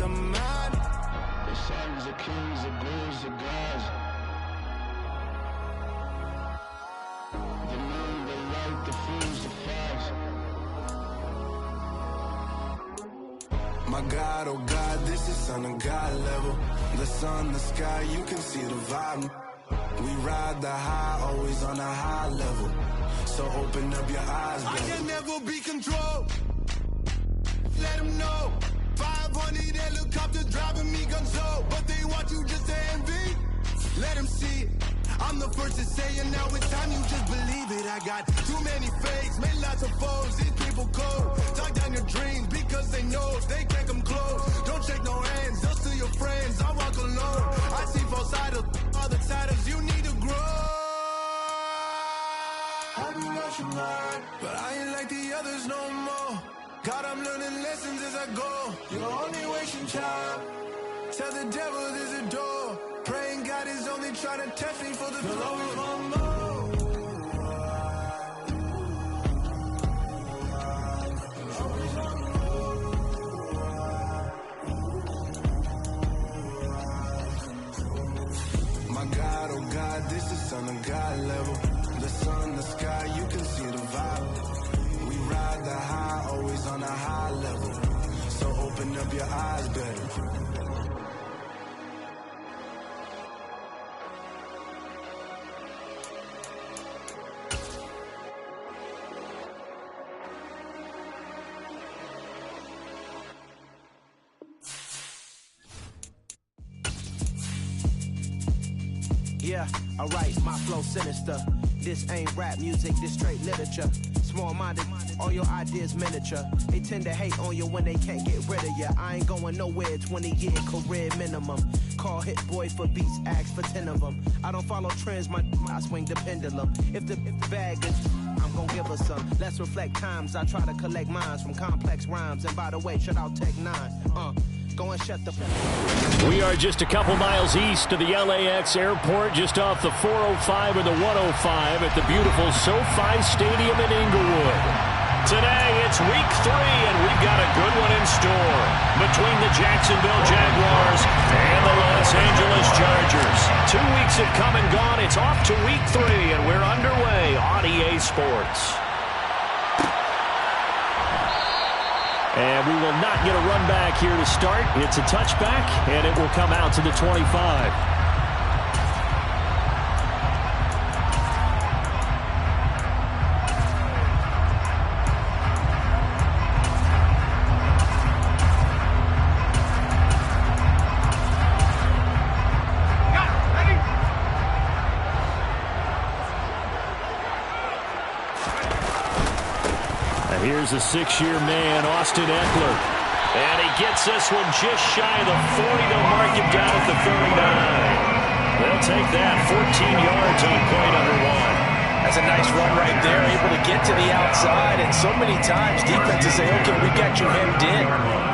a man. The sons of kings, the blues, the gods. The moon, the light, the fools, the facts. My God, oh God, this is son of God level. The sun, the sky, you can see the vibe. We ride the high, always on a high level. So open up your eyes, baby. I can never be controlled. Let them know. 500 helicopters driving me gonzo, but they want you just to envy. Let them see it. I'm the first to say it, now it's time you just believe it. I got too many fakes, made lots of foes. These people cold. Talk down your dreams because they know they can't come close. Don't shake no hands, they'll steal your friends. I walk alone. I see false idols, other titles. You need to grow. I've been watching mine, but I ain't like the others no more. God, I'm learning lessons as I go. You're only wasting time. Tell the devil there's a door. Praying God is only trying to test me for the glory of more. My God, oh God, this is son of God level. The sun, the sky, you can see the vibe. We ride the high, always on a high level. So open up your eyes, baby. Yeah, alright, my flow sinister. This ain't rap music, this straight literature. Small-minded, all your ideas miniature. They tend to hate on you when they can't get rid of you. I ain't going nowhere, 20-year career minimum. Call Hit Boy for beats, ask for 10 of them. I don't follow trends, I swing the pendulum. If the bag is, I'm gonna give her some. Let's reflect times, I try to collect minds from complex rhymes. And by the way, shout out Tech 9. Go and shut the... We are just a couple miles east of the LAX airport, just off the 405 or the 105 at the beautiful SoFi Stadium in Inglewood. Today, it's week 3, and we've got a good one in store between the Jacksonville Jaguars and the Los Angeles Chargers. 2 weeks have come and gone. It's off to week 3, and we're underway on EA Sports. And we will not get a run back here to start. It's a touchback, and it will come out to the 25. Here's a 6-year man, Austin Eckler. And he gets this one just shy of the 40. They'll mark him down at the 39. They'll take that. 14 yards on play number 1. That's a nice run right there, able to get to the outside. And so many times defenses say, okay, we got you hemmed in.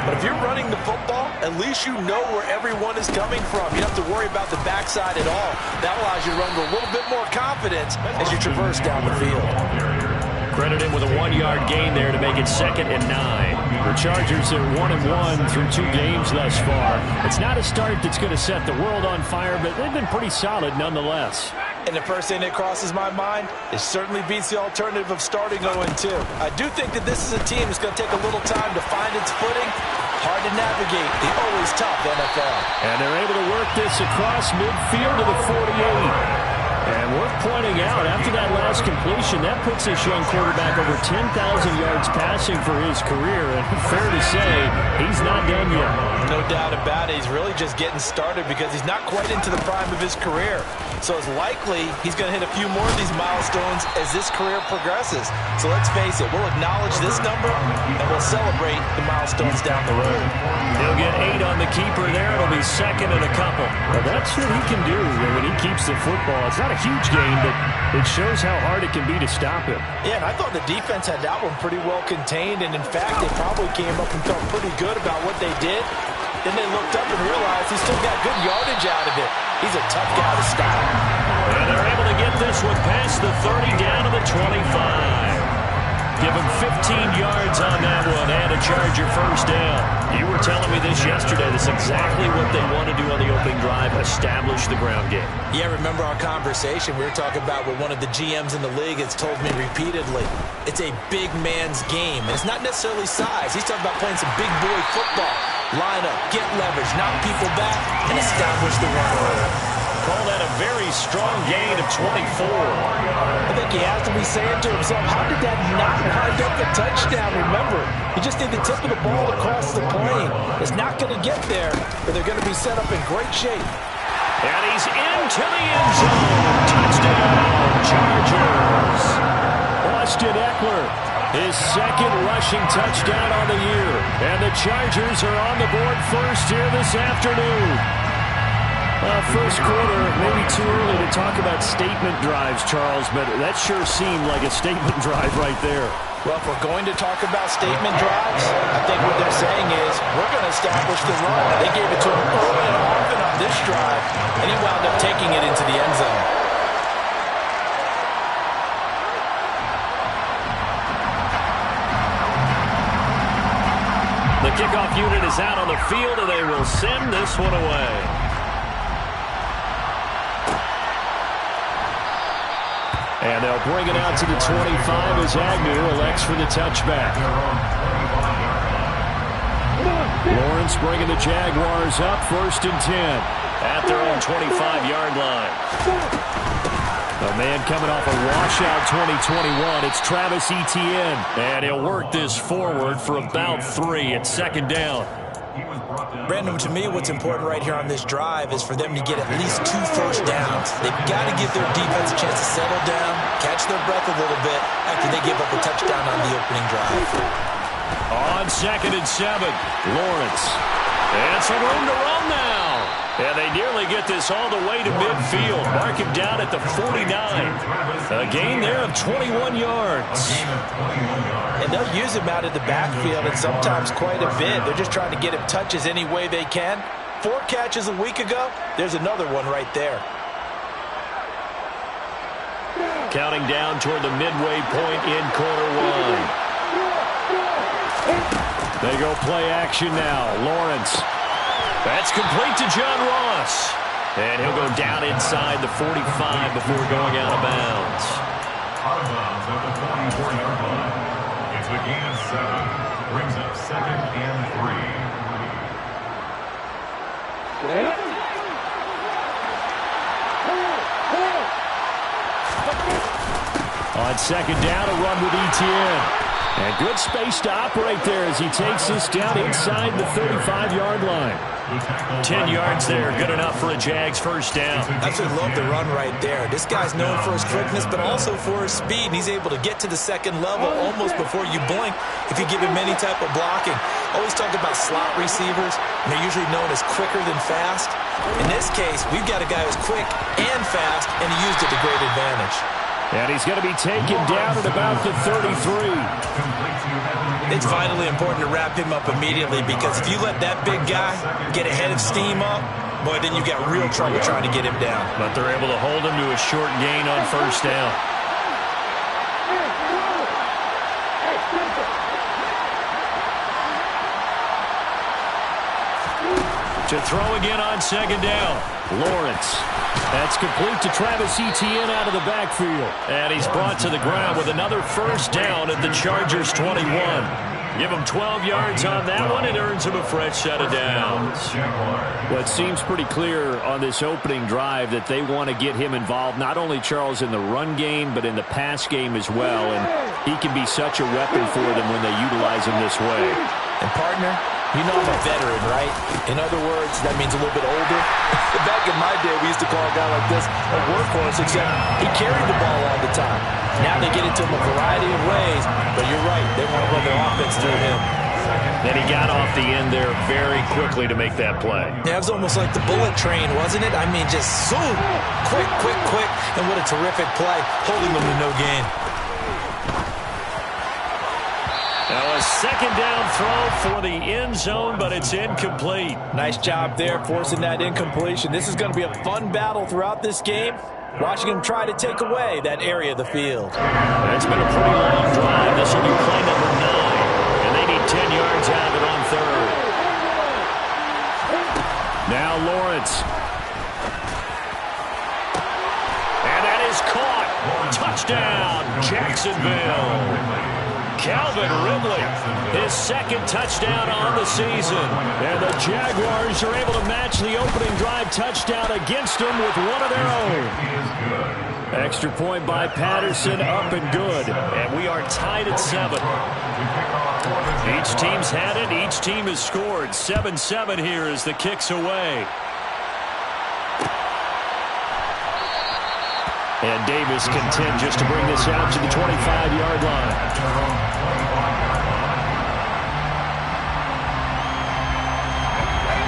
But if you're running the football, at least you know where everyone is coming from. You don't have to worry about the backside at all. That allows you to run with a little bit more confidence as you traverse down the field. Credit him with a 1-yard gain there to make it 2nd and 9. The Chargers are 1-1 through 2 games thus far. It's not a start that's going to set the world on fire, but they've been pretty solid nonetheless. And the first thing that crosses my mind, it certainly beats the alternative of starting 0-2. I do think that this is a team that's going to take a little time to find its footing. Hard to navigate the always tough NFL. And they're able to work this across midfield to the 48. And worth pointing out, after that last completion, that puts this young quarterback over 10,000 yards passing for his career. And fair to say, he's not done yet. No doubt about it. He's really just getting started because he's not quite into the prime of his career. So it's likely he's going to hit a few more of these milestones as this career progresses. So let's face it, we'll acknowledge this number and we'll celebrate the milestones down the road. He'll get 8 on the keeper there. It'll be 2nd and a couple. Well, that's what he can do when he keeps the football. It's not a huge gain, but it shows how hard it can be to stop him. Yeah, and I thought the defense had that one pretty well contained, and in fact, they probably came up and felt pretty good about what they did. Then they looked up and realized he still got good yardage out of it. He's a tough guy to stop. And they're able to get this one past the 30 down to the 25. Give him 15 yards on that one and a Charger first down. You were telling me this yesterday. That's exactly what they want to do on the opening drive, establish the ground game. Yeah, remember our conversation? We were talking about what one of the GMs in the league has told me repeatedly. It's a big man's game, and it's not necessarily size. He's talking about playing some big boy football. Line up, get leverage, knock people back, and establish the run order. Call that a very strong gain of 24. I think he has to be saying to himself, how did that not wind up a touchdown? Remember, you just need the tip of the ball across the plane. It's not going to get there, but they're going to be set up in great shape. And he's into the end zone. Touchdown, Chargers. Austin Eckler, his second rushing touchdown on the year. And the Chargers are on the board first here this afternoon. First quarter, maybe too early to talk about statement drives, Charles, but that sure seemed like a statement drive right there. Well, if we're going to talk about statement drives, I think what they're saying is we're going to establish the run. They gave it to him early and often on this drive, and he wound up taking it into the end zone. The kickoff unit is out on the field, and they will send this one away. And they'll bring it out to the 25 as Agnew elects for the touchback. Lawrence bringing the Jaguars up, 1st and 10 at their own 25-yard line. A man coming off a washout 2021. It's Travis Etienne, and he'll work this forward for about 3 at 2nd down. Brandon, to me, what's important right here on this drive is for them to get at least 2 first downs. They've got to give their defense a chance to settle down, catch their breath a little bit after they give up a touchdown on the opening drive. On 2nd and 7, Lawrence. And some room to run now. And they nearly get this all the way to midfield. Mark him down at the 49. A gain there of 21 yards. And they'll use him out of the backfield and sometimes quite a bit. They're just trying to get him touches any way they can. 4 catches a week ago. There's another one right there. Counting down toward the midway point in quarter 1. They go play action now. Lawrence. That's complete to John Ross. And he'll go down inside the 45 before going out of bounds. Out of bounds at the 44-yard line. It's a gain of 7. Brings up 2nd and 3. On 2nd down, a run with Etienne. And good space to operate there as he takes this down inside the 35-yard line. 10 yards there, good enough for a Jags first down. Absolutely love the run right there. This guy's known for his quickness, but also for his speed. And he's able to get to the 2nd level almost before you blink if you give him any type of blocking. Always talk about slot receivers, and they're usually known as quicker than fast. In this case, we've got a guy who's quick and fast, and he used it to great advantage. And he's going to be taken down at about the 33. It's vitally important to wrap him up immediately because if you let that big guy get ahead of steam up, boy, then you've got real trouble trying to get him down. But they're able to hold him to a short gain on first down. To throw again on 2nd down. Lawrence. That's complete to Travis Etienne out of the backfield. And he's brought to the ground with another first down at the Chargers 21. Give him 12 yards on that one. It earns him a fresh set of downs. Well, it seems pretty clear on this opening drive that they want to get him involved, not only, Charles, in the run game, but in the pass game as well. And he can be such a weapon for them when they utilize him this way. And, partner, you know I'm a veteran, right? In other words, that means a little bit older. Back in my day, we used to call a guy like this a workhorse, except he carried the ball all the time. Now they get it to him a variety of ways, but you're right, they want to run their offense through him. Then he got off the end there very quickly to make that play. Yeah, it was almost like the bullet train, wasn't it? I mean, just zoom, quick, and what a terrific play, holding them to no gain. Now a 2nd down throw for the end zone, but it's incomplete. Nice job there forcing that incompletion. This is going to be a fun battle throughout this game. watching him try to take away that area of the field. It's been a pretty long drive. This will be play number 9, and they need 10 yards out of it on third. Now Lawrence. And that is caught. Touchdown, Jacksonville. Calvin Ridley, his second touchdown on the season. And the Jaguars are able to match the opening drive touchdown against them with one of their own. Extra point by Patterson, up and good. And we are tied at 7. Each team's had it. Each team has scored. 7-7 here as the kick's away. And Davis content just to bring this out to the 25-yard line.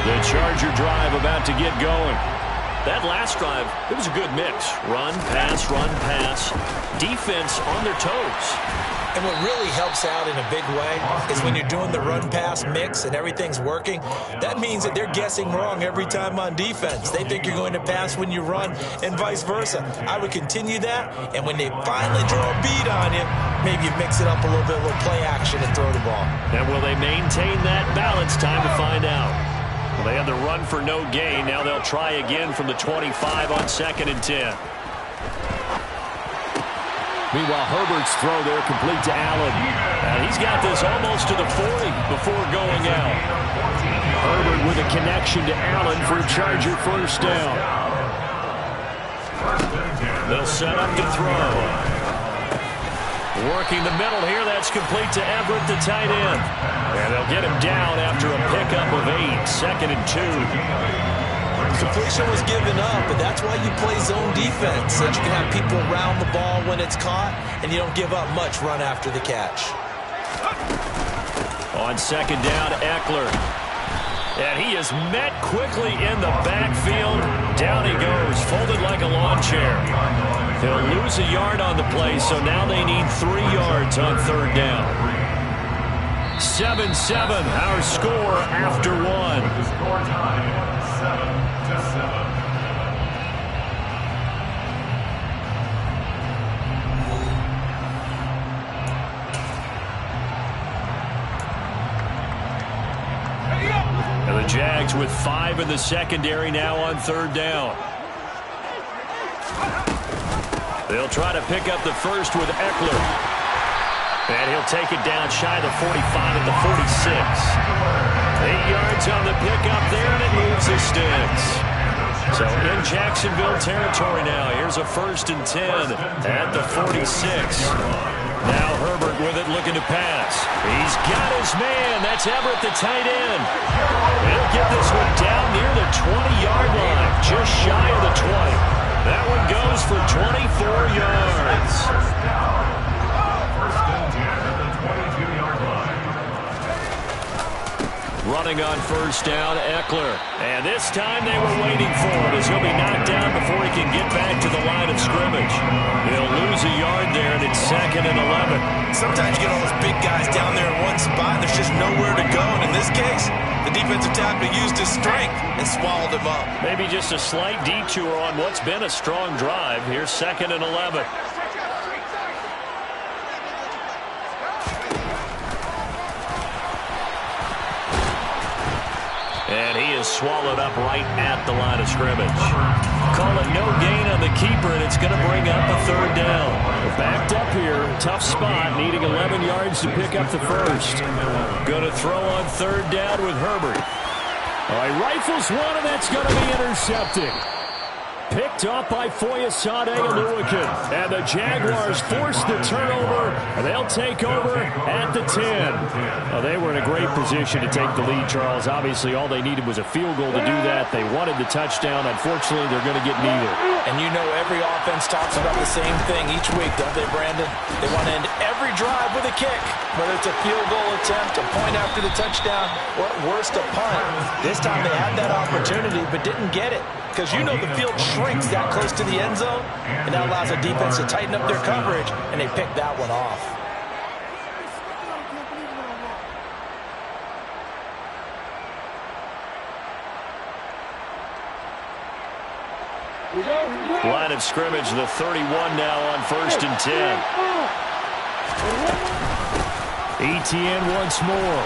The Charger drive about to get going. That last drive, it was a good mix. Run, pass, defense on their toes. And what really helps out in a big way is when you're doing the run-pass mix and everything's working, that means that they're guessing wrong every time on defense. They think you're going to pass when you run and vice versa. I would continue that, and when they finally draw a beat on you, maybe you mix it up a little bit, a little play action and throw the ball. And will they maintain that balance? Time to find out. Well, they had the run for no gain. Now they'll try again from the 25 on 2nd and 10. Meanwhile, Herbert's throw there complete to Allen. And he's got this almost to the 40 before going out. Herbert with a connection to Allen for a Charger first down. They'll set up to throw. Working the middle here, that's complete to Everett, the tight end. And they'll get him down after a pickup of 8, 2nd and 2. Completion was given up, but that's why you play zone defense, so that you can have people around the ball when it's caught, and you don't give up much run after the catch. On 2nd down, Eckler. And he is met quickly in the backfield. Down he goes, folded like a lawn chair. He'll lose a yard on the play, so now they need 3 yards on 3rd down. 7-7, our score after 1. The score time, 7-7. And the Jags with 5 in the secondary now on 3rd down. They'll try to pick up the first with Eckler. And he'll take it down shy of the 45 at the 46. 8 yards on the pickup there, and it moves the sticks. So in Jacksonville territory now. Here's a 1st and 10 at the 46. Now Herbert with it, looking to pass. He's got his man. That's Everett, the tight end. He'll get this one down near the 20-yard line, just shy of the 20. That one goes for 24 yards. First and 10 at the 22-yard line. Running on 1st down, Eckler. And this time they were waiting for it as he'll be knocked down before he can get back to the line of scrimmage. He'll lose a yard there, and it's 2nd and 11. Sometimes you get all those big guys down there in one spot, and there's just nowhere to go. And in this case, the defensive tackle used his strength and swallowed him up. Maybe just a slight detour on what's been a strong drive. Here's 2nd and 11. And he is swallowed up right at the line of scrimmage. Call it no gain on the keeper, and it's going to bring up a 3rd down. We're backed up here. Tough spot, needing 11 yards to pick up the first. Going to throw on 3rd down with Herbert. All right, rifles one, and that's going to be intercepted. Picked up by Foyesade Oluwakin. And the Jaguars force the turnover, and they'll take over at the 10. Well, they were in a great position to take the lead, Charles. Obviously, all they needed was a field goal to do that. They wanted the touchdown. Unfortunately, they're going to get neither. And you know every offense talks about the same thing each week, don't they, Brandon? They want to end every drive with a kick, whether it's a field goal attempt, a point after the touchdown, or at worst, a punt. This time they had that opportunity but didn't get it. Because you know the field shrinks that close to the end zone, and that allows the defense to tighten up their coverage, and they pick that one off. Line of scrimmage, the 31 now on 1st and 10. Etienne once more.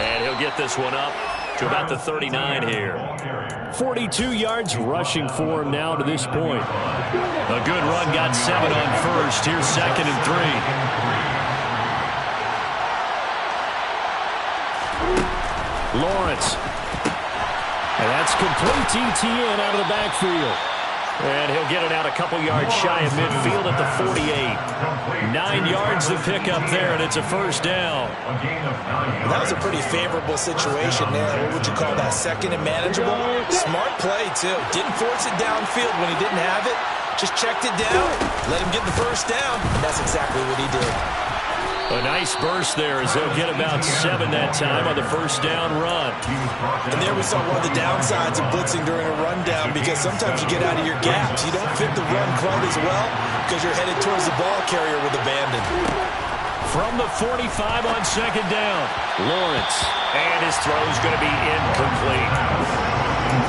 And he'll get this one up to about the 39 here. 42 yards rushing for him now to this point. A good run, got 7 on 1st. Here's 2nd and 3. Lawrence. And that's complete to Etienne out of the backfield. And he'll get it out a couple yards shy of midfield at the 48. 9 yards to pick up there, and it's a 1st down. Well, that was a pretty favorable situation there. What would you call that? 2nd and manageable? Smart play, too. Didn't force it downfield when he didn't have it. Just checked it down, let him get the 1st down. And that's exactly what he did. A nice burst there as they'll get about 7 that time on the 1st down run. And there we saw one of the downsides of blitzing during a rundown, because sometimes you get out of your gaps. You don't fit the run quite as well because you're headed towards the ball carrier with abandon. From the 45 on 2nd down, Lawrence. And his throw is going to be incomplete.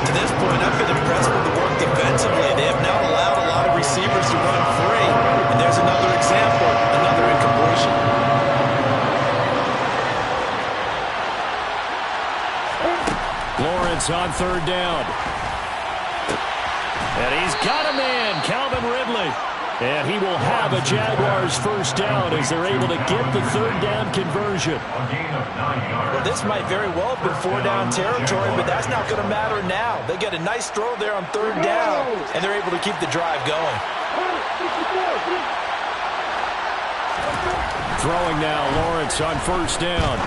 To this point, I've been impressed with the work defensively. They have now allowed a lot of receivers to run free. And there's another example, another incompletion. Lawrence on 3rd down. And he's got a man, Calvin Ridley. And he will have a Jaguars 1st down as they're able to get the 3rd down conversion. Well, this might very well have been 4-down territory, but that's not going to matter now. They get a nice throw there on 3rd down, and they're able to keep the drive going. Throwing now, Lawrence on 1st down.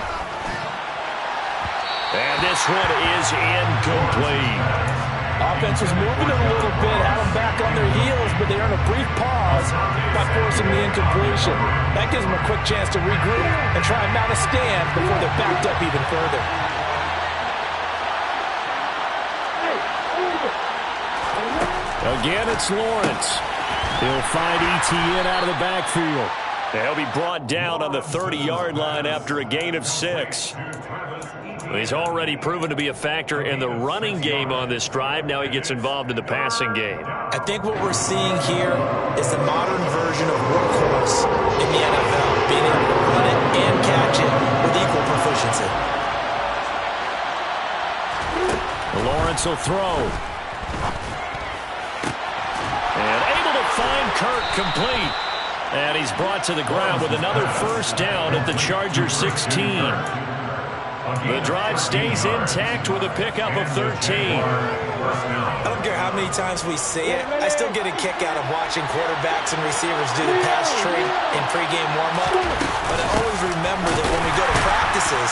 And this one is incomplete. Offense was moving it a little bit, had them back on their heels, but they earn a brief pause by forcing the incompletion. That gives them a quick chance to regroup and try and mount a stand before they're backed up even further. Again, it's Lawrence. He'll find Etienne out of the backfield. He'll be brought down on the 30-yard line after a gain of 6. He's already proven to be a factor in the running game on this drive. Now he gets involved in the passing game. I think what we're seeing here is the modern version of workhorse in the NFL, being able to run it and catch it with equal proficiency. Lawrence will throw. And able to find Kirk complete. And he's brought to the ground with another 1st down at the Charger 16. The drive stays intact with a pickup of 13. I don't care how many times we see it. I still get a kick out of watching quarterbacks and receivers do the pass tree in pregame warm-up. But I always remember that when we go to practices,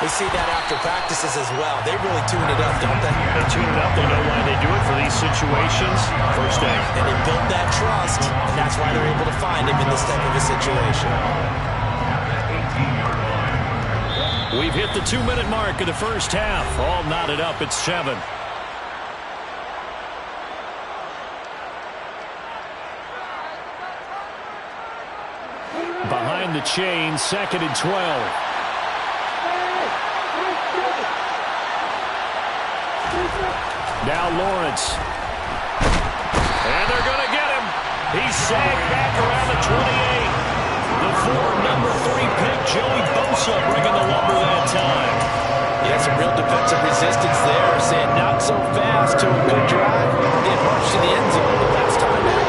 we see that after practices as well. They really tune it up, don't they? They tune it up. They know why they do it for these situations. 1st down. And they built that trust, and that's why they're able to find him in this type of a situation. We've hit the 2-minute mark of the 1st half. All knotted up at 7. Behind the chain, 2nd and 12. Now Lawrence. And they're going to get him. He's sagged back around the 28. The number 3 pick, Joey Bosa, bringing the lumber that time. Yeah, some real defensive resistance there, saying not so fast to a good drive. They marched to the end zone the last time out.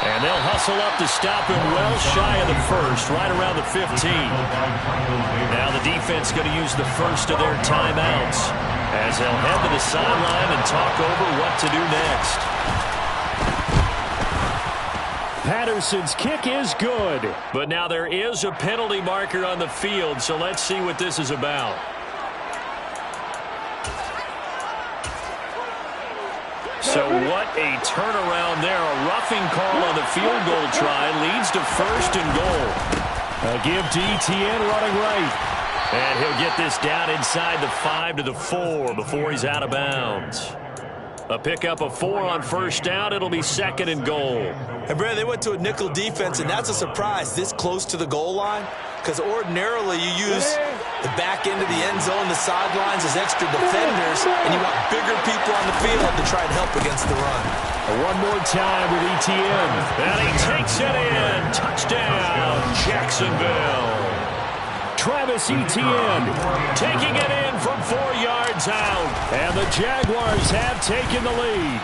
And they'll hustle up to stop him well shy of the 1st, right around the 15. Now the defense going to use the 1st of their timeouts as they'll head to the sideline and talk over what to do next. Patterson's kick is good, but now there is a penalty marker on the field, so let's see what this is about. So what a turnaround there. A roughing call on the field goal try leads to 1st and goal. A give to Etienne running right. And he'll get this down inside the 5 to the 4 before he's out of bounds. A pickup of 4 on first down. It'll be 2nd and goal. And, Brad, they went to a nickel defense, and that's a surprise this close to the goal line, because ordinarily you use the back end of the end zone, the sidelines as extra defenders, and you want bigger people on the field to try and help against the run. One more time with ETN. And he takes it in. Touchdown, Jacksonville. Travis Etienne taking it in from 4 yards out. And the Jaguars have taken the lead.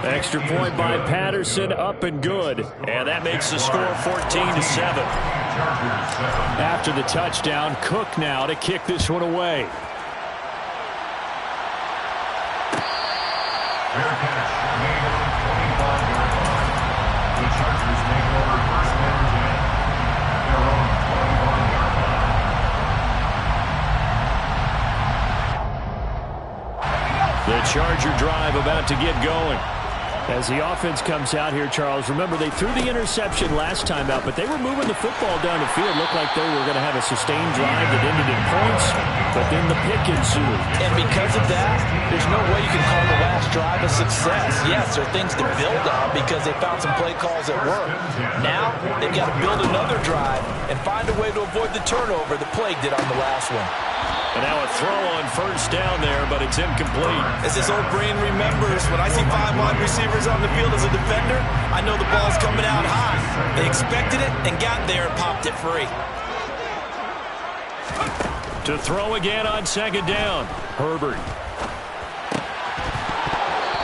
Extra point by Patterson, up and good. And that makes the score 14-7. After the touchdown, Cook now to kick this one away. Fair catch. Made on the 25-yard line. The Chargers make over first and 10 at their own 21-yard line. The Charger drive about to get going. As the offense comes out here, Charles, remember they threw the interception last time out, but they were moving the football down the field. Looked like they were going to have a sustained drive that ended in points, but then the pick ensued. And because of that, there's no way you can call the last drive a success. Yes, there are things to build on because they found some play calls that work. Now, they've got to build another drive and find a way to avoid the turnover that plagued it on the last one. And now a throw on first down there, but it's incomplete. As this old brain remembers, when I see 5 wide receivers on the field as a defender, I know the ball's coming out high. They expected it and got there and popped it free. To throw again on 2nd down, Herbert.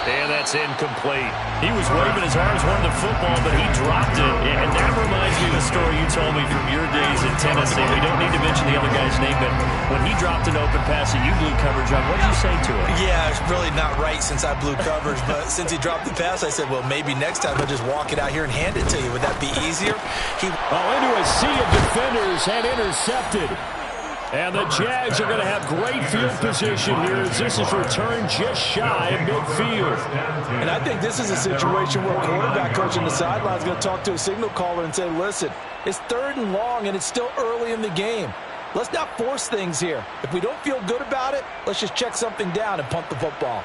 And that's incomplete. He was waving his arms, wanting the football, but he dropped it. And that reminds me of the story you told me from your days in Tennessee. We don't need to mention the other guy's name, but when he dropped an open pass that you blew coverage on, what did you say to him? Yeah, it's really not right since I blew coverage, but since he dropped the pass, I said, well, maybe next time I'll just walk it out here and hand it to you. Would that be easier? Into a sea of defenders and intercepted. And the Jags are going to have great field position here as this is returned just shy of midfield. And I think this is a situation where a quarterback coach on the sideline is going to talk to a signal caller and say, listen, it's 3rd and long and it's still early in the game. Let's not force things here. If we don't feel good about it, let's just check something down and punt the football.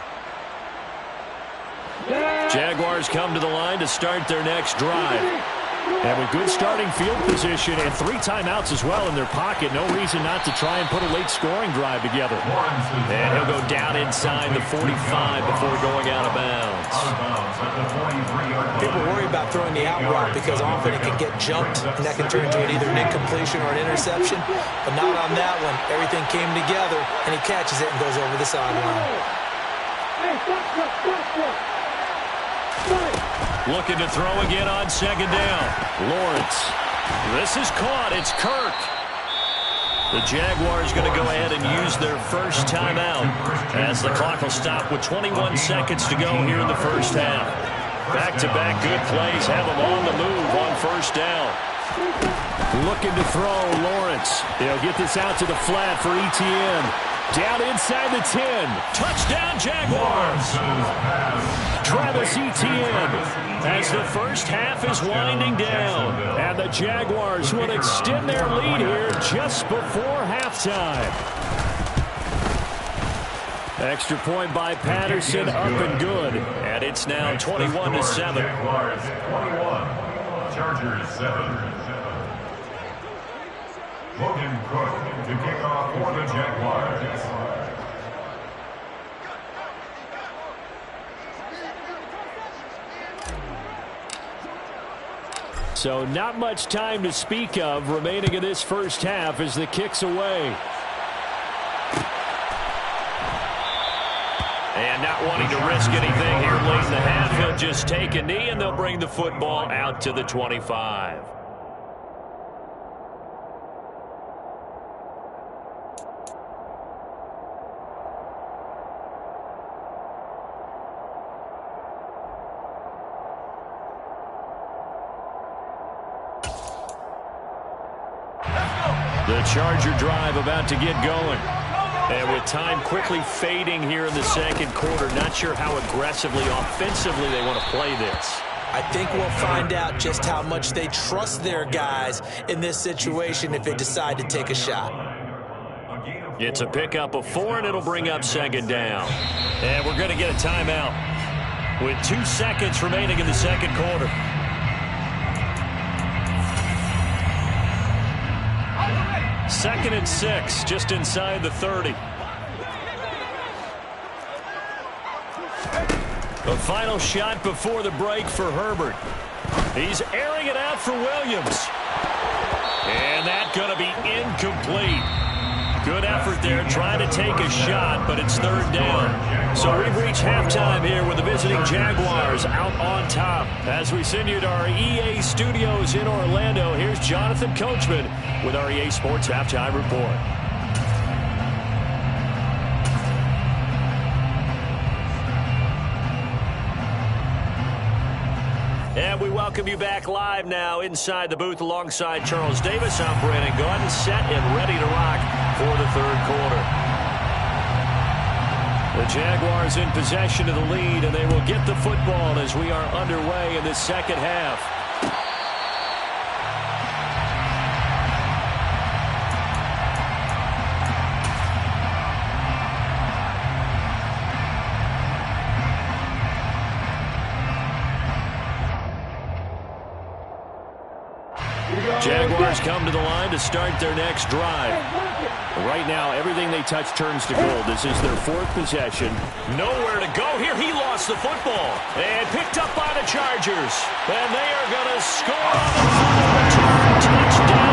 Jaguars come to the line to start their next drive. And with good starting field position and 3 timeouts as well in their pocket, no reason not to try and put a late scoring drive together. And he'll go down inside the 45 before going out of bounds. People worry about throwing the out route because often it can get jumped, and that can turn into either an incompletion or an interception. But not on that one. Everything came together, and he catches it and goes over the sideline. Looking to throw again on 2nd down. Lawrence. This is caught. It's Kirk. The Jaguars going to go ahead and use their first timeout as the clock will stop with 21 seconds to go here in the first half. Back-to-back good plays have them on the move on first down. Looking to throw, Lawrence. They'll get this out to the flat for ETN. Down inside the 10. Touchdown, Jaguars. Travis Etienne as the first half is winding down. And the Jaguars will extend their lead here just before halftime. Extra point by Patterson, up and good. And it's now 21-7. Jaguars 21, Chargers 7. Logan Cook to kick off for the Jaguars. So not much time to speak of remaining in this first half as the kick's away. And not wanting to risk anything here late in the half, he'll just take a knee and they'll bring the football out to the 25. The Charger drive about to get going. And with time quickly fading here in the second quarter, not sure how aggressively, offensively they want to play this. I think we'll find out just how much they trust their guys in this situation if they decide to take a shot. It's a pickup of 4, and it'll bring up second down. And we're going to get a timeout with 2 seconds remaining in the second quarter. Second and 6, just inside the 30. The final shot before the break for Herbert. He's airing it out for Williams. And that's going to be incomplete. Good effort there, trying to take a shot, but it's third down. So we've reached halftime here with the visiting Jaguars out on top. As we send you to our EA studios in Orlando, here's Jonathan Coachman with our EA Sports Halftime Report. And we welcome you back live now inside the booth alongside Charles Davis. I'm Brandon Gaudin, set and ready to rock for the third quarter. The Jaguars in possession of the lead, and they will get the football as we are underway in the second half. Jaguars come to the line to start their next drive. Right now, everything they touch turns to gold. This is their 4th possession. Nowhere to go here. He lost the football. And picked up by the Chargers. And they are going to score on the return. Touchdown.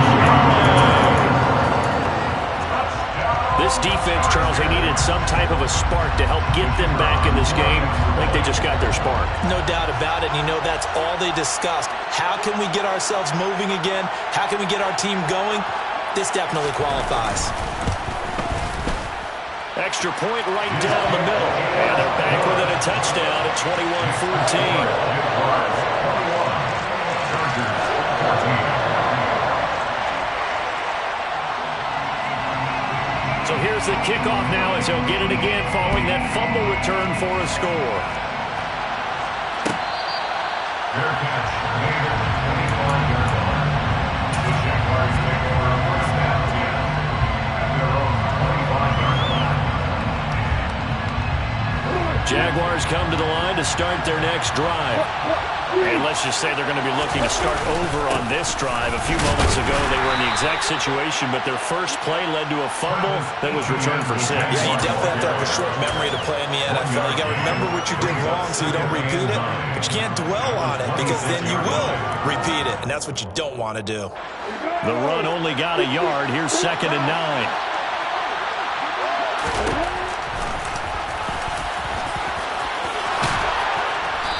This defense, Charles, they needed some type of a spark to help get them back in this game. I think they just got their spark. No doubt about it. And you know that's all they discussed. How can we get ourselves moving again? How can we get our team going? This definitely qualifies. Extra point right down the middle. And they're back with it, a touchdown at 21-14. So here's the kickoff now as he'll get it again following that fumble return for a score. Fair catch made at the 25-yard line. The Jaguars take over first and 10 at their own 25-yard line. Jaguars come to the line to start their next drive. And let's just say they're going to be looking to start over on this drive. A few moments ago, they were in the exact situation, but their first play led to a fumble that was returned for 6. Yeah, you definitely have to have a short memory to play in the NFL. You got to remember what you did wrong so you don't repeat it, but you can't dwell on it because then you will repeat it, and that's what you don't want to do. The run only got a yard. Here's 2nd and 9.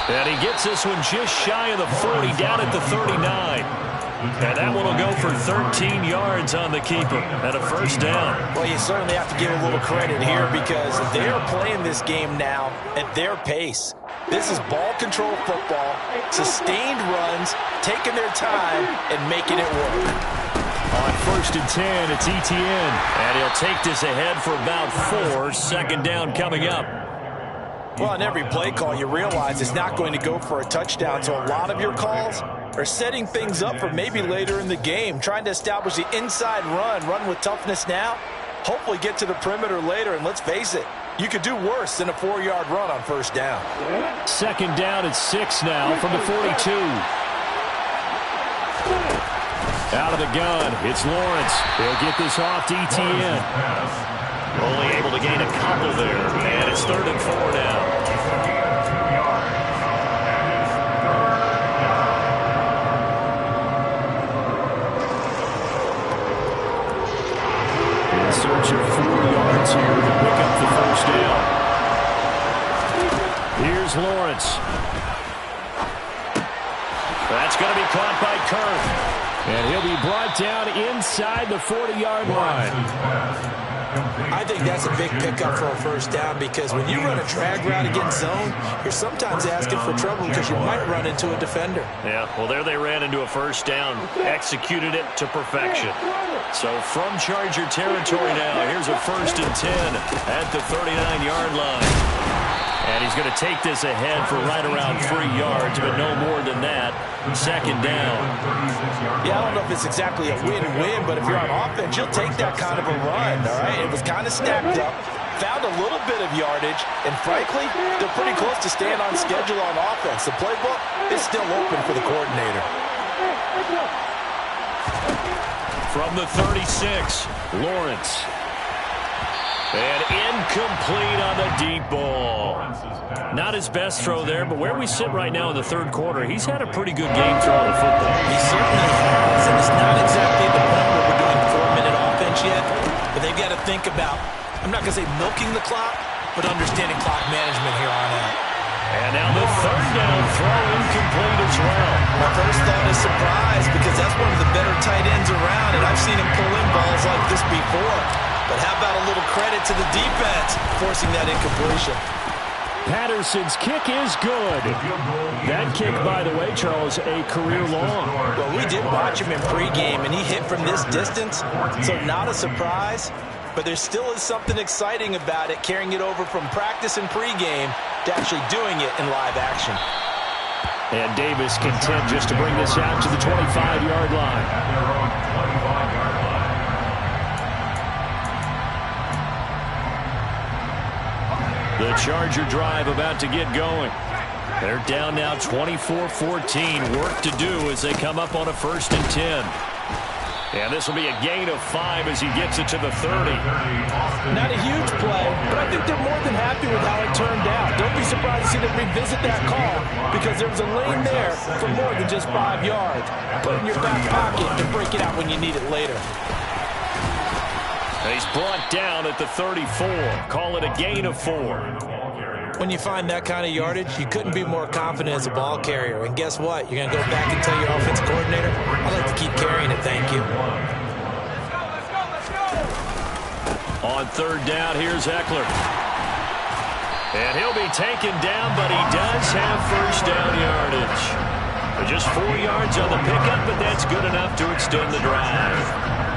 And he gets this one just shy of the 40, down at the 39. And that one will go for 13 yards on the keeper and a first down. Well, you certainly have to give a little credit here because they're playing this game now at their pace. This is ball control football, sustained runs, taking their time, and making it work. On 1st and 10, it's Etienne. And he'll take this ahead for about 4. Second down coming up. Well, on every play call, you realize it's not going to go for a touchdown, so a lot of your calls are setting things up for maybe later in the game, trying to establish the inside run with toughness now, hopefully get to the perimeter later, and let's face it, you could do worse than a 4-yard run on first down. Second down at 6 now from the 42. Out of the gun, it's Lawrence. He'll get this off to Etienne. Only able to gain a couple there, and it's 3rd and 4 now. In search of 4 yards here to pick up the first down. Here's Lawrence. That's going to be caught by Kirk. And he'll be brought down inside the 40-yard line. I think that's a big pickup for a first down because when you run a drag route against zone, you're sometimes asking for trouble because you might run into a defender. Yeah, well, there they ran into a first down, executed it to perfection. So from Charger territory now, here's a 1st and 10 at the 39-yard line. And he's going to take this ahead for right around 3 yards, but no more than that. Second down. Yeah, I don't know if it's exactly a win-win, but if you're on offense, you'll take that kind of a run, all right? It was kind of stacked up, found a little bit of yardage, and frankly, they're pretty close to staying on schedule on offense. The playbook is still open for the coordinator. From the 36, Lawrence. And incomplete on the deep ball. Not his best throw there, but where we sit right now in the third quarter, he's had a pretty good game throwing the football. He certainly has, and it's not exactly at the point where we're doing 4-minute offense yet, but they've got to think about, I'm not going to say milking the clock, but understanding clock management here on out. And now the third down throw incomplete as well. My first thought is surprise, because that's one of the better tight ends around, and I've seen him pull in balls like this before. But how about a little credit to the defense forcing that incompletion? Patterson's kick is good. That kick, by the way, Charles, a career long. Well, we did watch him in pregame, and he hit from this distance, so not a surprise. But there still is something exciting about it, carrying it over from practice and pregame to actually doing it in live action. And Davis content just to bring this out to the 25-yard line. At their own 25-yard line. The Charger drive about to get going. They're down now 24-14. Work to do as they come up on a 1st and 10. And this will be a gain of 5 as he gets it to the 30. Not a huge play, but I think they're more than happy with how it turned out. Don't be surprised to see them revisit that call, because there was a lane there for more than just 5 yards. Put it in your back pocket and break it out when you need it later. He's brought down at the 34. Call it a gain of 4. When you find that kind of yardage, you couldn't be more confident as a ball carrier. And guess what? You're going to go back and tell your offensive coordinator, I'd like to keep carrying it, thank you. On 3rd down, here's Eckler. And he'll be taken down, but he does have 1st down yardage. Just 4 yards on the pickup, but that's good enough to extend the drive.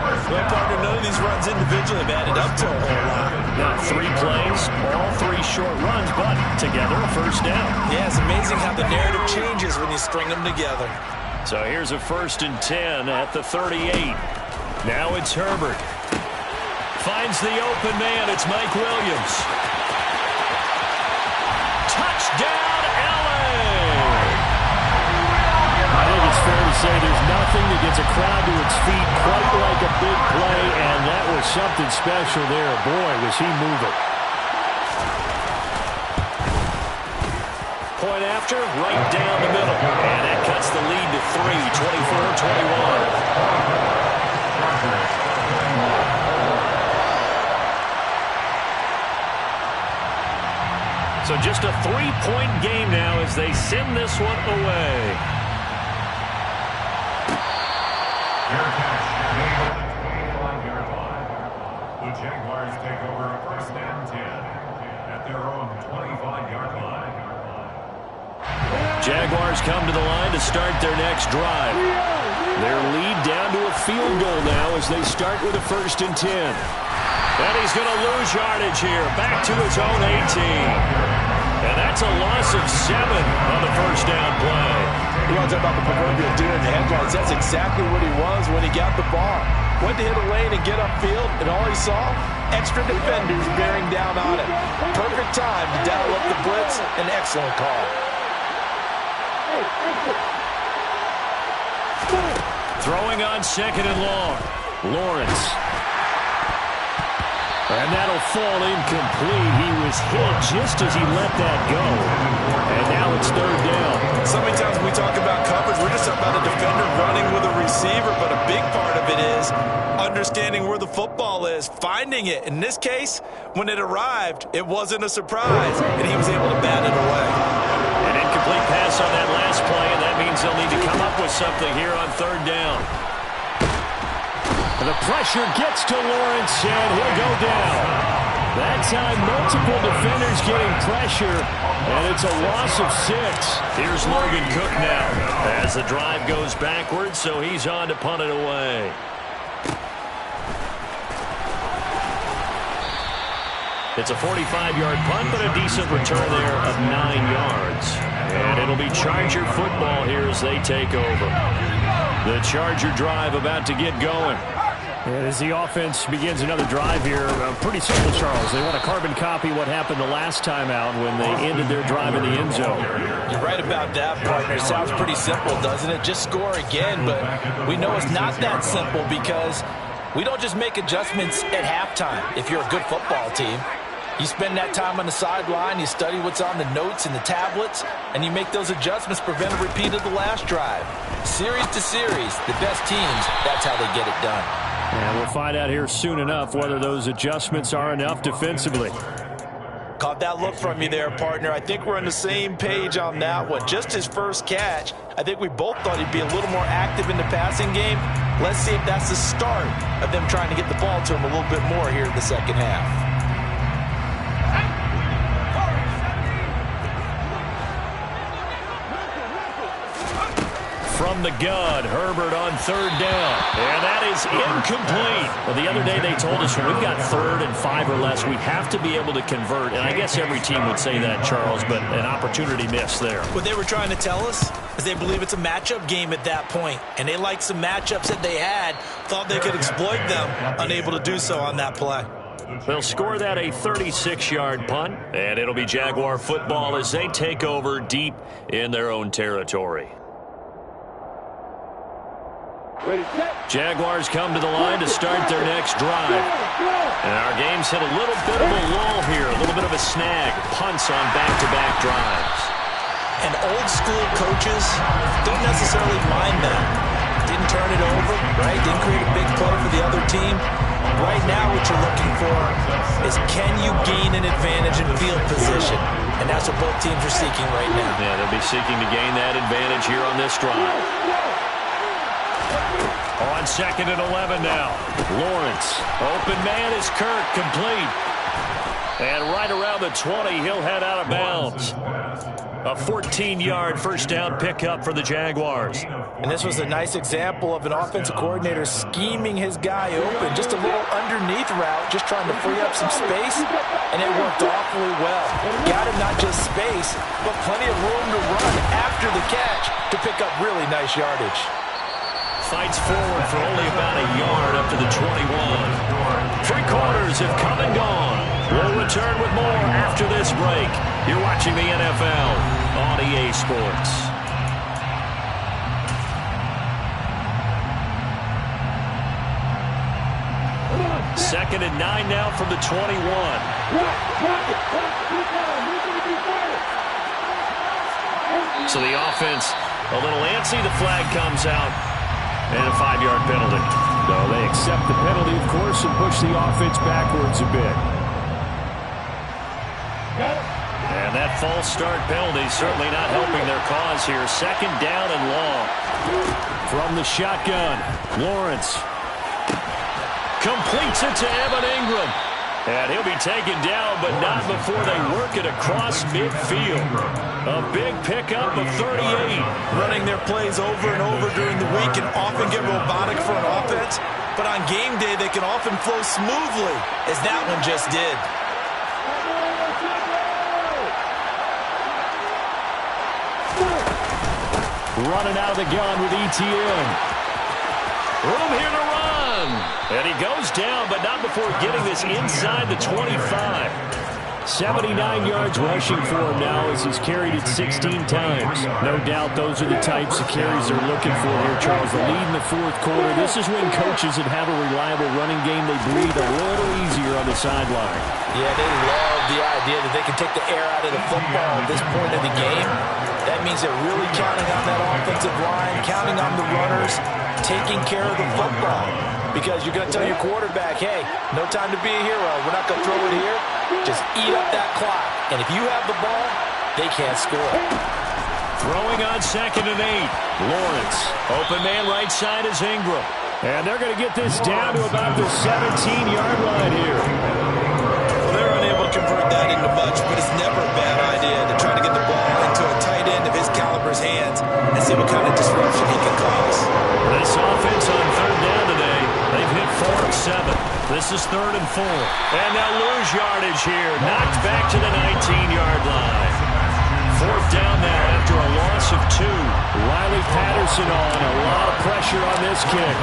Well, partner, none of these runs individually have added up to a whole lot. Now 3 plays, all 3 short runs, but together a 1st down. Yeah, it's amazing how the narrative changes when you string them together. So here's a 1st and 10 at the 38. Now it's Herbert. Finds the open man. It's Mike Williams. Touchdown, LA! I think it's fair to say there's nothing that gets a crowd to its feet quite like a big play, and that was something special there. Boy, was he moving. Point after, right down the middle. And that cuts the lead to 3, 24-21. So just a 3-point game now as they send this one away. Fair catch made at the 25-yard line. The Jaguars take over a 1st and 10 at their own 25-yard line. Jaguars come to the line to start their next drive. Their lead down to a field goal now as they start with a 1st and 10. And he's going to lose yardage here, back to his own 18. And that's a loss of 7 on the 1st down play. You want to talk about the proverbial deer in the headlights? That's exactly what he was when he got the ball. Went to hit a lane and get upfield, and all he saw, extra defenders bearing down on it. Perfect time to dial up the blitz. An excellent call. Throwing on 2nd and long. Lawrence. And that'll fall incomplete. He was hit just as he let that go. And now it's 3rd down. So many times when we talk about coverage, we're just talking about a defender running with a receiver, but a big part of it is understanding where the football is, finding it. In this case, when it arrived, it wasn't a surprise, and he was able to bat it away. An incomplete pass on that last play, and that means they'll need to come up with something here on 3rd down. And the pressure gets to Lawrence, and he'll go down. That time, multiple defenders getting pressure, and it's a loss of 6. Here's Logan Cook now as the drive goes backwards, so he's on to punt it away. It's a 45-yard punt, but a decent return there of 9 yards. And it'll be Charger football here as they take over. The Charger drive about to get going. And as the offense begins another drive here, pretty simple, Charles. They want to carbon copy what happened the last time out when they ended their drive in the end zone. You're right about that, partner. It sounds pretty simple, doesn't it? Just score again, but we know it's not that simple because we don't just make adjustments at halftime if you're a good football team. You spend that time on the sideline, you study what's on the notes and the tablets, and you make those adjustments, prevent a repeat of the last drive. Series to series, the best teams, that's how they get it done. And we'll find out here soon enough whether those adjustments are enough defensively. Caught that look from you there, partner. I think we're on the same page on that one. Just his first catch, I think we both thought he'd be a little more active in the passing game. Let's see if that's the start of them trying to get the ball to him a little bit more here in the second half. From the gun, Herbert on third down. And that is incomplete. Well, the other day they told us when we've got 3rd and 5 or less, we have to be able to convert. And I guess every team would say that, Charles, but an opportunity missed there. What they were trying to tell us is they believe it's a matchup game at that point. And they liked some matchups that they had, thought they could exploit them, unable to do so on that play. They'll score that a 36-yard punt, and it'll be Jaguar football as they take over deep in their own territory. Jaguars come to the line to start their next drive. And our game's hit a little bit of a lull here, a little bit of a snag. Punts on back-to-back drives. And old-school coaches don't necessarily mind that. Didn't turn it over, right? Didn't create a big play for the other team. Right now what you're looking for is can you gain an advantage in field position? And that's what both teams are seeking right now. Yeah, they'll be seeking to gain that advantage here on this drive. On 2nd and 11 now. Lawrence. Open man is Kirk, complete. And right around the 20, he'll head out of bounds. A 14-yard first down pickup for the Jaguars. And this was a nice example of an offensive coordinator scheming his guy open. Just a little underneath route, just trying to free up some space. And it worked awfully well. Got him not just space, but plenty of room to run after the catch to pick up really nice yardage. Fights forward for only about a yard up to the 21. 3 quarters have come and gone. We'll return with more after this break. You're watching the NFL on EA Sports. Second and 9 now from the 21. So the offense a little antsy. The flag comes out. And a 5-yard penalty. So they accept the penalty, of course, and push the offense backwards a bit. And that false start penalty certainly not helping their cause here. 2nd down and long. From the shotgun, Lawrence completes it to Evan Ingram. And he'll be taken down, but not before they work it across midfield. A big pickup of 38. Running their plays over and over during the week can often get robotic for an offense, but on game day they can often flow smoothly, as that one just did. Running out of the gun with ETN. Room here to run. And he goes down, but not before getting this inside the 25. 79 yards rushing for him now as he's carried it 16 times. No doubt those are the types of carries they're looking for here, Charles. The lead in the 4th quarter. This is when coaches that have a reliable running game, they breathe a little easier on the sideline. Yeah, they love the idea that they can take the air out of the football at this point of the game. That means they're really counting on that offensive line, counting on the runners, taking care of the football. Because you're going to tell your quarterback, hey, no time to be a hero. We're not going to throw it here. Just eat up that clock. And if you have the ball, they can't score. Throwing on 2nd and 8. Lawrence. Open man right side is Ingram. And they're going to get this down to about the 17-yard line here. Well, they're unable to convert that into much, but it's never a bad idea to try to get the ball into a tight end of his caliber's hands and see what kind of disruption he can cause. This offense on 3rd down today, they've hit 4 of and 7. This is 3rd and 4. And they'll lose yardage here. Knocked back to the 19-yard line. 4th down now after a loss of 2. Riley Patterson on. A lot of pressure on this kick.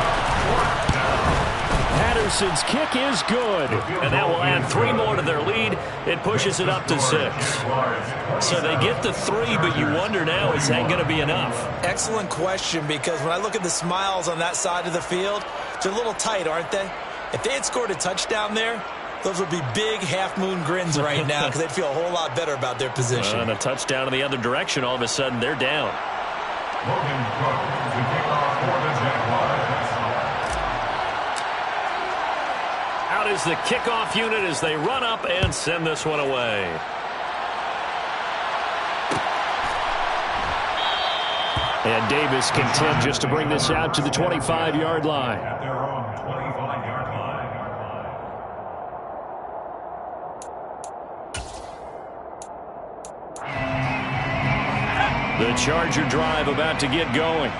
Patterson's kick is good. And that will add 3 more to their lead. It pushes it up to 6. So they get the 3, but you wonder now, is that going to be enough? Excellent question, because when I look at the smiles on that side of the field, they're a little tight, aren't they? If they had scored a touchdown there, those would be big half-moon grins right now because they'd feel a whole lot better about their position. And a touchdown in the other direction, all of a sudden they're down. Logan Cook to kick off for the Jaguars. Out is the kickoff unit as they run up and send this one away. And Davis content just to bring this out to the 25-yard line. At their own 25-yard line. The Charger drive about to get going.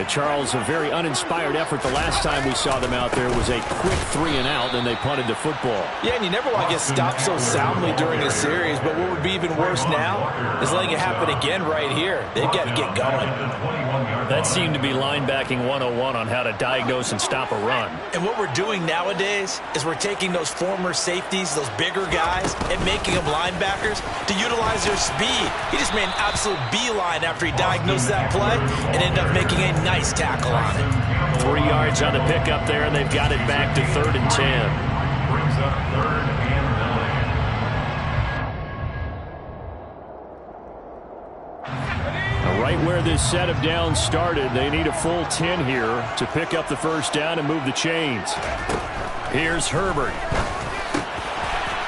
Charles, a very uninspired effort. The last time we saw them out there was a quick 3-and-out, and they punted the football. Yeah, and you never want to get stopped so soundly during a series, but what would be even worse now is letting it happen again right here. They've got to get going. That seemed to be linebacking 101 on how to diagnose and stop a run. And what we're doing nowadays is we're taking those former safeties, those bigger guys, and making them linebackers to utilize their speed. He just made an absolute beeline after he diagnosed that play and ended up making a nice tackle on it. 3 yards on the pickup there, and they've got it back to 3rd and 10. Brings up 3rd and 9. Right where this set of downs started, they need a full 10 here to pick up the first down and move the chains. Here's Herbert.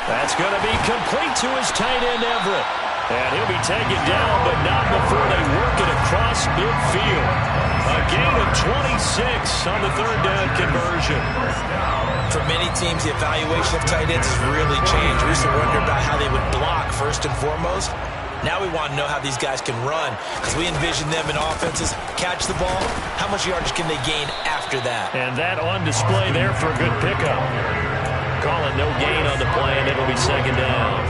That's going to be complete to his tight end, Everett. And he'll be taken down, but not before they work it across midfield. A gain of 26 on the 3rd down conversion. For many teams, the evaluation of tight ends has really changed. We used to wonder about how they would block first and foremost. Now we want to know how these guys can run, because we envision them in offenses catch the ball. How much yardage can they gain after that? And that on display there for a good pickup. Calling no gain on the play, and it'll be 2nd down.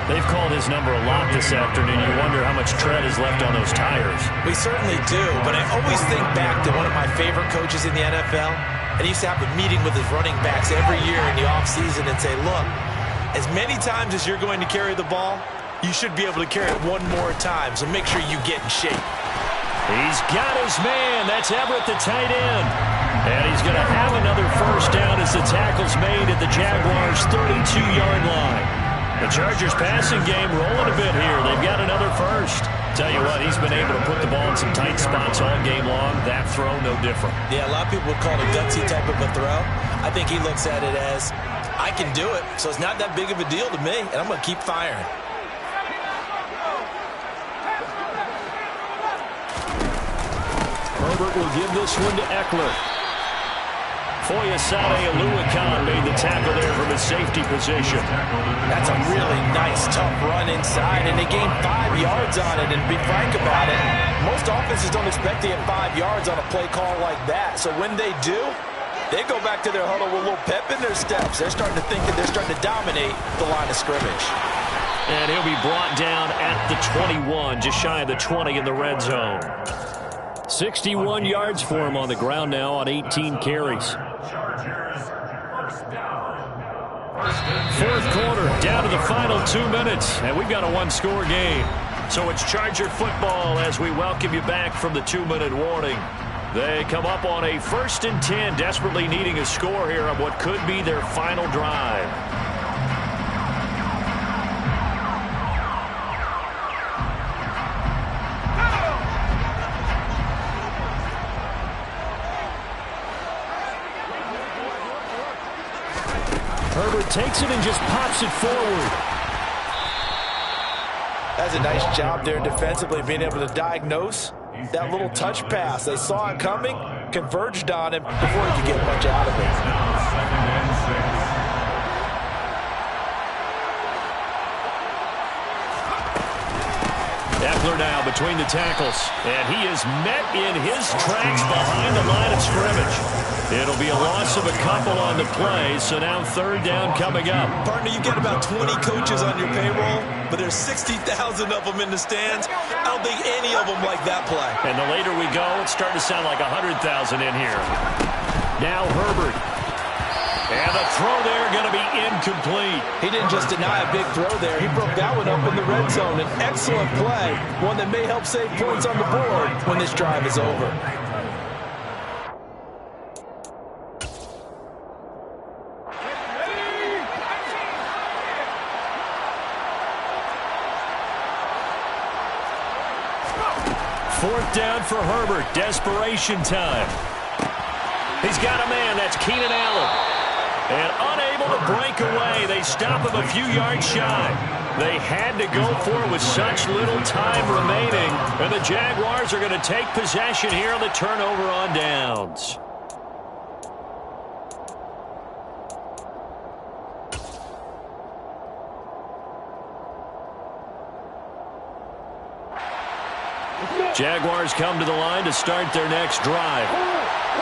They've called his number a lot this afternoon. You wonder how much tread is left on those tires. We certainly do, but I always think back to one of my favorite coaches in the NFL, and he used to have a meeting with his running backs every year in the offseason and say, look, as many times as you're going to carry the ball, you should be able to carry it one more time, so make sure you get in shape. He's got his man. That's Everett, the tight end. And he's going to have another first down as the tackle's made at the Jaguars' 32-yard line. The Chargers passing game rolling a bit here. They've got another first. Tell you what, he's been able to put the ball in some tight spots all game long. That throw, no different. Yeah, a lot of people would call it a gutsy type of a throw. I think he looks at it as, I can do it, so it's not that big of a deal to me, and I'm going to keep firing. Herbert will give this one to Eckler. Foyesade Aluakan made the tackle there from his safety position. That's a really nice, tough run inside, and they gained 5 yards on it. And to be frank about it, most offenses don't expect to get 5 yards on a play call like that. So when they do, they go back to their huddle with a little pep in their steps. They're starting to think that they're starting to dominate the line of scrimmage. And he'll be brought down at the 21, just shy of the 20 in the red zone. 61 yards for him on the ground now on 18 carries. Fourth quarter, down to the final 2 minutes, and we've got a 1-score game. So it's Charger football as we welcome you back from the 2-minute warning. They come up on a 1st and 10, desperately needing a score here on what could be their final drive. Herbert takes it and just pops it forward. That's a nice job there defensively, being able to diagnose that little touch pass. They saw it coming, converged on him before he could get much out of it. Eckler now between the tackles. And he is met in his tracks behind the line of scrimmage. It'll be a loss of a couple on the play, so now third down coming up. Partner, you've got about 20 coaches on your payroll, but there's 60,000 of them in the stands. I don't think any of them like that play. And the later we go, it's starting to sound like 100,000 in here. Now Herbert. And the throw there going to be incomplete. He didn't just deny a big throw there. He broke that one up in the red zone. An excellent play, one that may help save points on the board when this drive is over. Fourth down for Herbert. Desperation time. He's got a man. That's Keenan Allen. And unable to break away. They stop him a few yards shy. They had to go for it with such little time remaining. And the Jaguars are going to take possession here on the turnover on downs. Jaguars come to the line to start their next drive.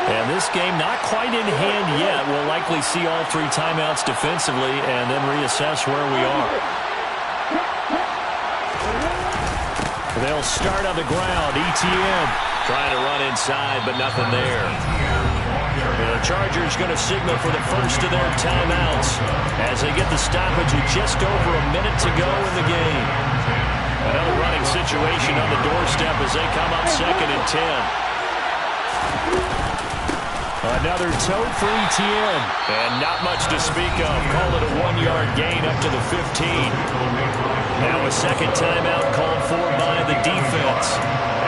And this game not quite in hand yet. We'll likely see all three timeouts defensively and then reassess where we are. They'll start on the ground. ETN trying to run inside, but nothing there. The Chargers going to signal for the first of their timeouts as they get the stoppage with just over a minute to go in the game. Another running situation on the doorstep as they come up 2nd and 10. Another tote for ETN. And not much to speak of. Call it a 1-yard gain up to the 15. Now a second timeout called for by the defense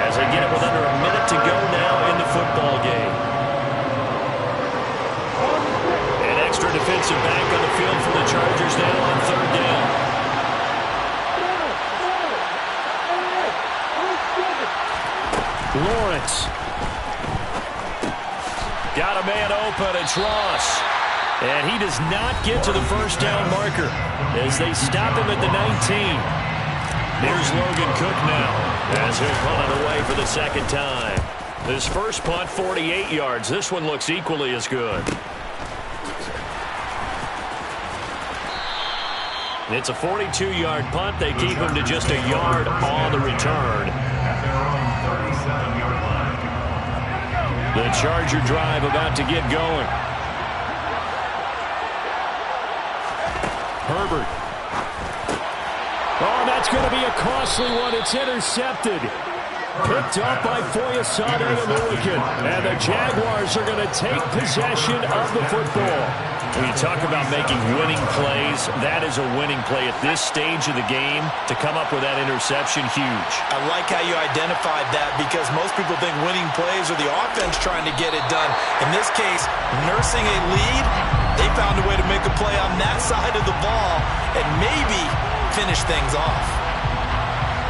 as they get it with under a minute to go now in the football game. An extra defensive back on the field for the Chargers now on third down. Lawrence. Got a man open. It's Ross. And he does not get to the first down marker as they stop him at the 19. Here's Logan Cook now as he'll punt it away for the second time. His first punt, 48 yards. This one looks equally as good. It's a 42-yard punt. They keep him to just a yard on the return. The Charger drive about to get going. Herbert. Oh, that's going to be a costly one. It's intercepted. Picked up by Foyesade and Milliken. And the Jaguars are going to take possession of the football. When you talk about making winning plays, that is a winning play at this stage of the game. To come up with that interception, huge. I like how you identified that because most people think winning plays are the offense trying to get it done. In this case, nursing a lead, they found a way to make a play on that side of the ball and maybe finish things off.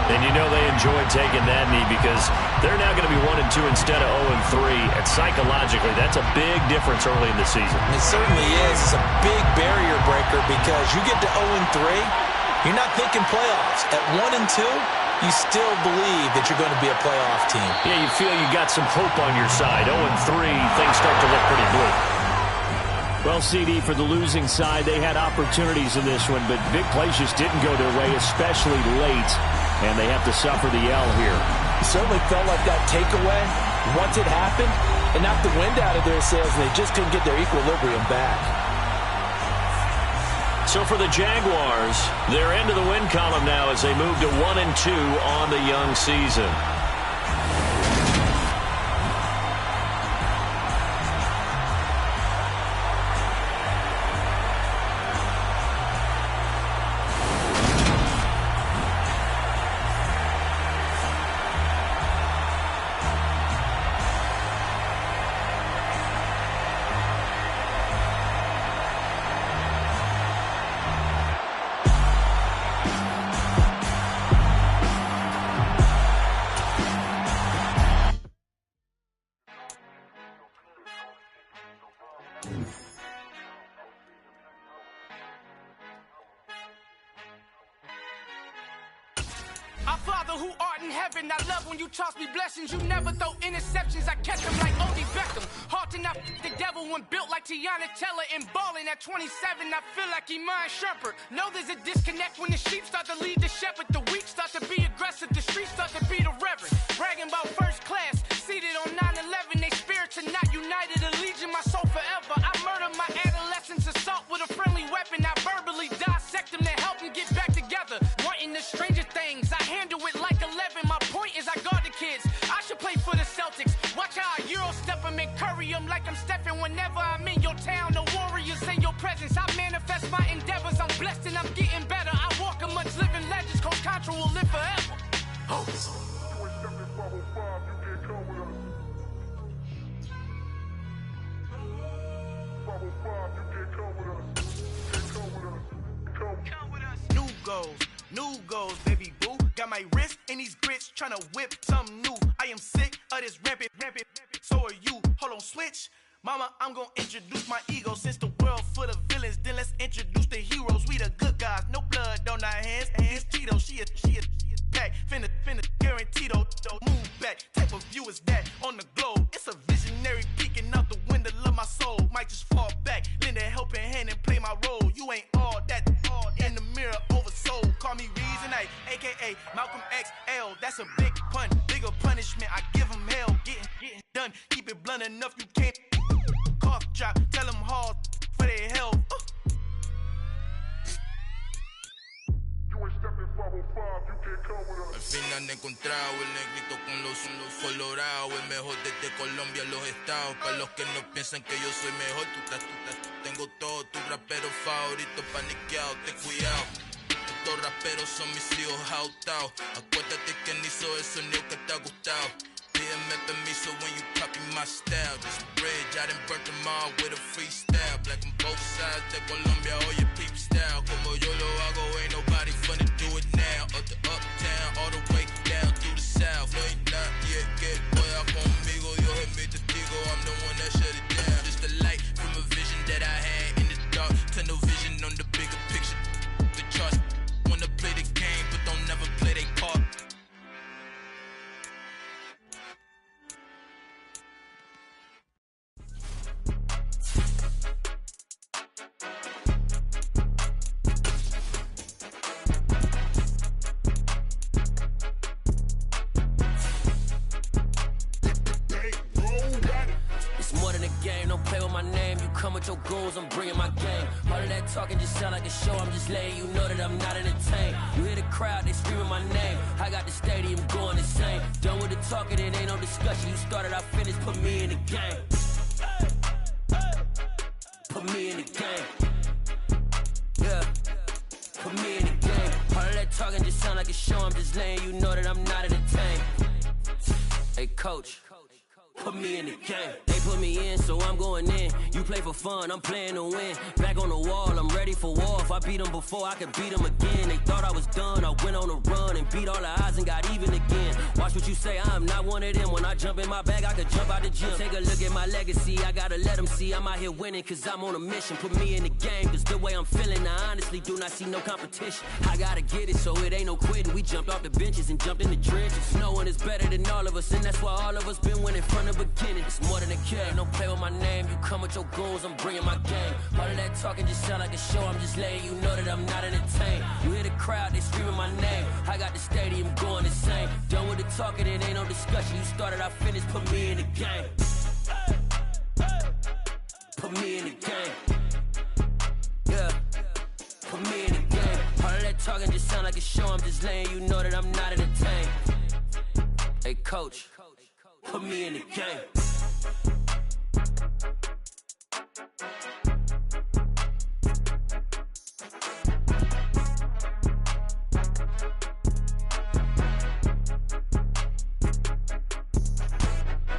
And you know they enjoyed taking that knee because they're now going to be 1-2 instead of 0-3. And psychologically, that's a big difference early in the season. It certainly is. It's a big barrier breaker because you get to 0-3, you're not thinking playoffs. At 1-2, you still believe that you're going to be a playoff team. Yeah, you feel you got some hope on your side. 0-3, things start to look pretty blue. Well, CD, for the losing side, they had opportunities in this one, but big plays just didn't go their way, especially late. And they have to suffer the L here. It certainly felt like that takeaway, once it happened, it knocked the wind out of their sails, and they just couldn't get their equilibrium back. So for the Jaguars, they're into the win column now as they move to 1-2 on the young season. Our Father who art in heaven. I love when you toss me blessings. You never throw interceptions. I catch them like Odie Beckham. Hard to not the devil when built like Tiana Teller and balling at 27. I feel like Iman Shumpert. Know there's a disconnect when the sheep start to lead the shepherd. The weak start to be aggressive. The streets start to be the reverend. Bragging about first class. Seated on 9/11. They spirits are not united. A legion, my soul forever. I murder my adolescence assault with a friendly weapon. I verbally dissect them to help them get back together. Wanting the stranger things. I handle it like 11. My point is I guard the kids. I should play for the Celtics. Watch how I Euro step them and curry them like I'm Stephen. Whenever I'm in your town, the warriors in your presence. I manifest my endeavors. I'm blessed and I'm getting better. I walk amongst living legends. Coach Contra will live forever. Oh. New goals, baby boo. Got my wrist in these grits, tryna whip something new. I am sick of this rampant. So are you. Hold on, switch. Mama, I'm gonna introduce my ego. Since the world full of villains, then let's introduce the heroes. We the good guys, no blood on our hands. It's Cheeto, she a pack. Finna, guaranteed don't move back. Type of view is that on the globe? It's a visionary peeking out the window of my soul. Might just fall back, lend a helping hand and play my role. You ain't all that in the mirror oversold. Call me Reason A, aka Malcolm XL. That's a big pun, bigger punishment. I give him hell, getting done. Keep it blunt enough, you can't cough drop. Tell them hard for their health. Al fin han encontrado el negrito con los colorados, el mejor desde Colombia a los estados. Para los que no piensan que yo soy mejor, tengo todo, tus raperos favoritos paniqueados, ten cuidado. Estos raperos son mis hijos adoptados. Acuérdate quién hizo el sonido que te ha gustado. Pídeme permiso when you copy my style. This bridge, I done burnt them all with a freestyle. Black on both sides de Colombia, oye peep style. Como yo lo hago, ain't nobody finna do it now. Up the uptown, all the way down through the south. No ain't not yet, que pueda conmigo. Dios es mi testigo, I'm the one that shut it down. Just a light from a vision that I had in the dark. Tunnel vision on the bigger picture. The charts wanna play the game, but don't never play their part. Come with your goons, I'm bringing my game. All of that talking just sound like a show. I'm just letting you know that I'm not entertained. You hear the crowd, they screaming my name. I got the stadium going insane. Done with the talking, it ain't no discussion. You started, I finished, put me in the game. Put me in the game. Yeah, put me in the game. All of that talking just sound like a show. I'm just letting you know that I'm not entertained. Hey, coach. Put me in the game. They put me in, so I'm going in. You play for fun, I'm playing to win. Back on the wall, I'm ready for war. If I beat them before, I could beat them again. They thought I was done, I went on a run and beat all the odds and got even again. Watch what you say, I'm not one of them. When I jump in my bag, I could jump out the gym. Take a look at my legacy, I gotta let them see I'm out here winning, cause I'm on a mission. Put me in the game, cause the way I'm feeling, I honestly do not see no competition. I gotta get it, so it ain't no quitting. We jumped off the benches and jumped in the trenches. No one is better than all of us, and that's why all of us been winning from the beginning. It's more than a game, don't play with my name. You come with your goons, I'm bringing my game. All of that talking just sound like a show. I'm just letting you know that I'm not entertained. You hear the crowd, they screaming my name. I got the stadium going insane. Done with the talking, it ain't no discussion. You started, I finished, put me in the game. Put me in the game. Yeah, put me in the game. All of that talking just sound like a show. I'm just letting you know that I'm not entertained. Hey, coach. Put me in the game.